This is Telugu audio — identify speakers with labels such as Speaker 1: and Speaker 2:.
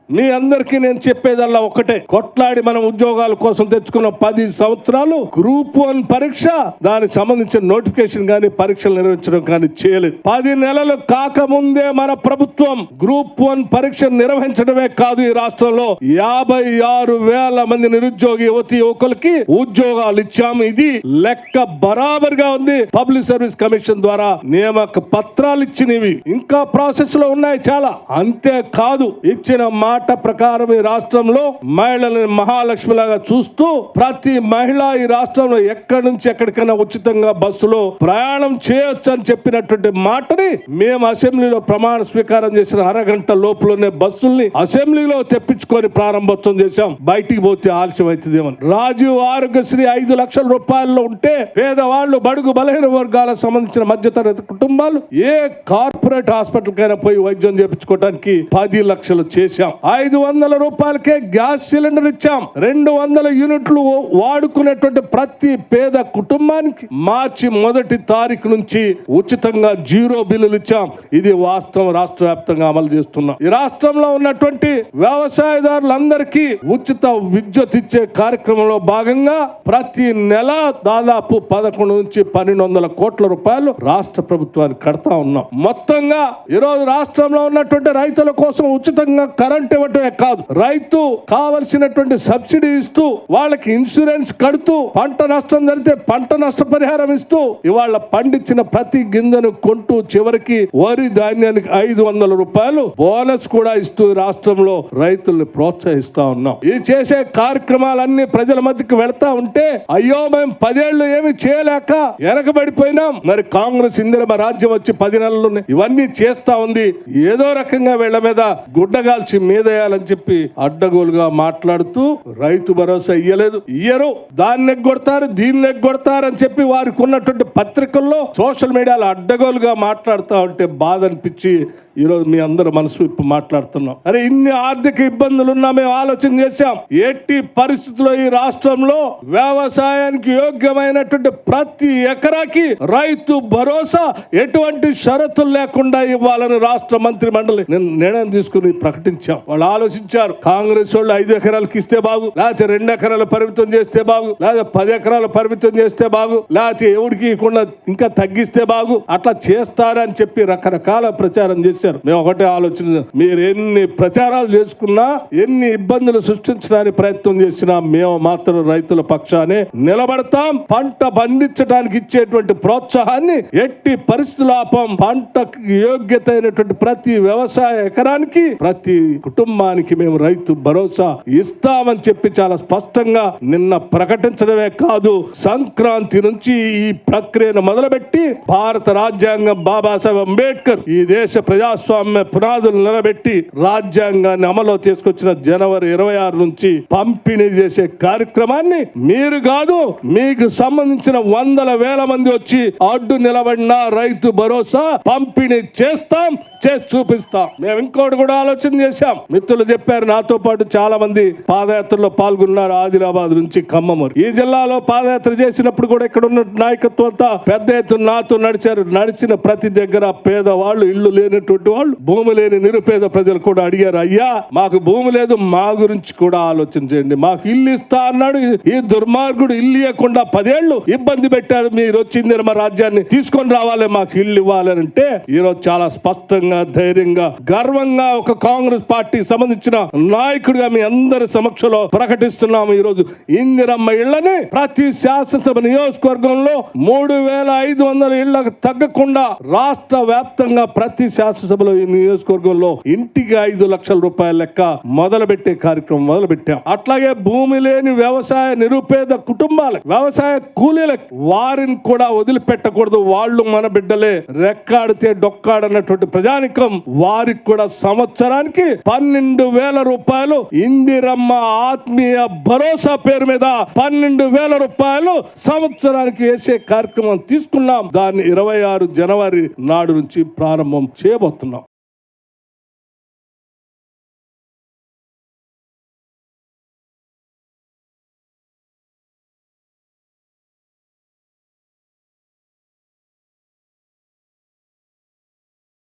Speaker 1: మీ అందరికీ నేను చెప్పేదల్లా ఒకటే, కొట్లాడి మనం ఉద్యోగాల కోసం తెచ్చుకున్న 10 సంవత్సరాలు గ్రూప్ 1 పరీక్ష, దానికి సంబంధించిన నోటిఫికేషన్ కానీ పరీక్షలు నిర్వహించడం కానీ చేయలేదు. 10 నెలలు కాకముందే మన ప్రభుత్వం గ్రూప్ 1 పరీక్ష నిర్వహించడమే కాదు, ఈ రాష్ట్రంలో 56,000 మంది నిరుద్యోగ యువతి యువకులకి ఉద్యోగాలు ఇచ్చాము. ఇది లెక్క బరాబర్గా ఉంది. పబ్లిక్ సర్వీస్ కమిషన్ ద్వారా నియామక పత్రాలు ఇచ్చినవి ఇంకా ప్రాసెస్ లో ఉన్నాయి చాలా. అంతేకాదు, ఇచ్చిన మాట ప్రకారం ఈ రాష్ట్రంలో మహిళలను మహాలక్ష్మిలాగా చూస్తూ ప్రతి మహిళ ఈ రాష్ట్రంలో ఎక్కడి నుంచి ఎక్కడికైనా ఉచితంగా బస్సులో ప్రయాణం చేయొచ్చు అని చెప్పినటువంటి మాటని మేము అసెంబ్లీలో ప్రమాణ స్వీకారం చేసిన అరగంట లోపులోనే బస్సుల్ని అసెంబ్లీలో తెప్పించుకొని ప్రారంభోత్సవం చేశాం. బయటికి పోతే ఆలస్యం అవుతుందేమని. రాజీవ్ ఆరోగ్యశ్రీ 5 లక్షల రూపాయల్లో ఉంటే పేదవాళ్లు, బడుగు బలహీన వర్గాలకు సంబంధించిన మధ్యతరగతి కుటుంబాలు ఏ కార్పొరేట్ హాస్పిటల్ కైనా పోయి వైద్యం చేయించుకోవడానికి 10 లక్షలు చేశాం. 500 రూపాయలకే గ్యాస్ సిలిండర్ ఇచ్చాం. 200 యూనిట్లు వాడుకునేటువంటి ప్రతి పేద కుటుంబానికి మార్చి 1వ తారీఖు నుంచి ఉచితంగా 0 బిల్లులు ఇచ్చాం. ఇది వాస్తవం. రాష్ట్ర వ్యాప్తంగా అమలు చేస్తున్నాం. ఈ రాష్ట్రంలో ఉన్నటువంటి వ్యవసాయదారులందరికీ ఉచిత విద్యుత్ ఇచ్చే కార్యక్రమంలో భాగంగా ప్రతి నెల దాదాపు 11 నుంచి 1200 కోట్ల రూపాయలు రాష్ట్ర ప్రభుత్వానికి కడతా ఉన్నాం. మొత్తంగా ఈరోజు రాష్ట్రంలో ఉన్నటువంటి రైతుల కోసం ఉచితంగా కరెంట్ ఇవ్వటమే కాదు, రైతు కావలసినటువంటి సబ్సిడీ ఇస్తూ, వాళ్ళకి ఇన్సూరెన్స్ కడుతూ, పంట నష్టం జరిగితే పంట నష్ట పరిహారం ఇస్తూ, ఇవాళ పండించిన ప్రతి గింజను కొంటూ చివరికి వరి ధాన్యానికి 500 రూపాయలు బోనస్ కూడా ఇస్తూ రాష్ట్రంలో రైతుల్ని ప్రోత్సహిస్తా ఉన్నాం. ఈ చేసే కార్యక్రమాలన్నీ ప్రజల మధ్యకి వెళ్తా ఉంటే అయ్యో మేము 10 ఏళ్లు ఏమి చేయలేక వెనకబడిపోయినాం, మరి కాంగ్రెస్ ఇందిరమ రాజ్యం వచ్చి 10 నెలలు ఇవన్నీ చేస్తా ఉంది, ఏదో రకంగా వీళ్ళ మీద గుడ్డగాల్చి మీదేయాలని చెప్పి అడ్డగోలుగా మాట్లాడుతూ రైతు భరోసా ఇయ్యరు, దాన్ని ఎగ్గొడతారు, దీన్ని ఎగ్గొడతారు అని చెప్పి వారికి ఉన్నటువంటి పత్రికల్లో సోషల్ మీడియాలో అడ్డగోలుగా మాట్లాడుతూ ఉంటే బాధ అనిపించి ఈరోజు మీ అందరూ మనసు విప్పి మాట్లాడుతున్నాం. అరే ఇన్ని ఆర్థిక ఇబ్బందులున్నా మేము ఆలోచన చేశాం, ఎట్టి పరిస్థితుల్లో ఈ రాష్ట్రంలో వ్యవసాయానికి యోగ్యమైనటువంటి ప్రతి ఎకరాకి రైతు భరోసా ఎటువంటి షరతులు లేకుండా ఇవ్వాలని రాష్ట్ర మంత్రి మండలి నిర్ణయం తీసుకుని ప్రకటించాం. వాళ్ళు ఆలోచించారు, కాంగ్రెస్ వాళ్ళు 5 ఎకరాలకు ఇస్తే బాగు, లేకపోతే 2 ఎకరాలు పరిమితం చేస్తే బాగు, లేదా 10 ఎకరాలు పరిమితం చేస్తే బాగు, లేకపోతే ఎవరికి ఇవ్వకుండా ఇంకా తగ్గిస్తే బాగు, అట్లా చేస్తారని చెప్పి రకరకాల ప్రచారం చేశారు. మేము ఒకటే ఆలోచన, మీరు ఎన్ని ప్రచారాలు చేసుకున్నా, ఎన్ని ఇబ్బందులు సృష్టించడానికి ప్రయత్నం చేసినా మేము మాత్రం రైతుల పక్షానే నిలబడతాం. పంట పండించడానికి ఇచ్చేటువంటి ప్రోత్సాహాన్ని ఎట్టి పరిస్థితుల ఆపం. పంటకు యోగ్యత అయినటువంటి ప్రతి వ్యవసాయ ఎకరానికి, ప్రతి కుటుంబానికి మేము రైతు భరోసా ఇస్తామని చెప్పి చాలా స్పష్టంగా నిన్న ప్రకటించడమే కాదు, సంక్రాంతి నుంచి ఈ ప్రక్రియను మొదలుపెట్టి భారత రాజ్యాంగం బాబాసాహెబ్ అంబేద్కర్ ఈ దేశ ప్రజాస్వామ్య పునాదులు నిలబెట్టి రాజ్యాంగాన్ని అమలు తీసుకొచ్చిన జనవరి 26 నుంచి పంపిణీ చేసే కార్యక్రమాన్ని మీరు కాదు, మీకు సంబంధించిన 100,000 మంది వచ్చి అడ్డు నిలబడిన రైతు భరోసా పంపిణీ చేస్తాం, చేసి చూపిస్తాం. మేము ఇంకోటి కూడా ఆలోచన చేశాం. మిత్రులు చెప్పారు, నాతో పాటు చాలా మంది పాదయాత్రలో పాల్గొన్నారు. ఆదిలాబాద్ నుంచి ఖమ్మం ఈ జిల్లాలో పాదయాత్ర చేసినప్పుడు కూడా ఇక్కడ ఉన్న నాయకత్వం అంతా పెద్ద ఎత్తున నాతో నడిచారు. నడిచిన ప్రతి దగ్గర పేదవాళ్ళు, ఇల్లు లేనటువంటి వాళ్ళు, భూమి లేని నిరుపేద ప్రజలు కూడా అడిగారు, అయ్యా మాకు భూమి లేదు, మా గురించి కూడా ఆలోచన చేయండి, మాకు ఇల్లు ఇస్తా అన్నాడు ఈ దుర్మార్గుడు, ఇల్లు ఇవ్వకుండా 10 ఏళ్లు ఇబ్బంది పెట్టారు, మీరు వచ్చింది మా రాజ్యాన్ని తీసుకొని రావాలి, మాకు ఇల్లు ఇవ్వాలని అంటే ఈరోజు చాలా స్పష్టంగా, ధైర్యంగా, గర్వంగా ఒక కాంగ్రెస్ పార్టీ సంబంధించిన నాయకుడిగా మీ అందరి సమక్షంలో ప్రకటిస్తున్నాము. ఈరోజు ఇందిరమ్మ ఇళ్లని ప్రతి శాసనసభ నియోజకవర్గంలో 3,500 ఇళ్లకు తగ్గకుండా రాష్ట్ర వ్యాప్తంగా ప్రతి శాసనసభలో ఈ నియోజకవర్గంలో ఇంటికి 5 లక్షల రూపాయల లెక్క మొదలుపెట్టే కార్యక్రమం మొదలుపెట్టాం. అట్లాగే భూమి లేని వ్యవసాయ నిరుపేద కుటుంబాలకు, వ్యవసాయ కూలీలకు, వారిని కూడా వదిలిపెట్టకూడదు, వాళ్ళు మన బిడ్డలే, రెక్కాడితే డొక్కాడన్నటువంటి ప్రజానికం, వారికి కూడా సంవత్సరానికి 12,000 రూపాయలు ఇందిరమ్మ ఆత్మీయ భరోసా పేరు మీద 12,000 రూపాయలు సంవత్సరానికి వేసే కార్యక్రమం తీసుకున్నాం. దాన్ని 26 జనవరి నాడు నుంచి ప్రారంభం చేయబోతున్నాం.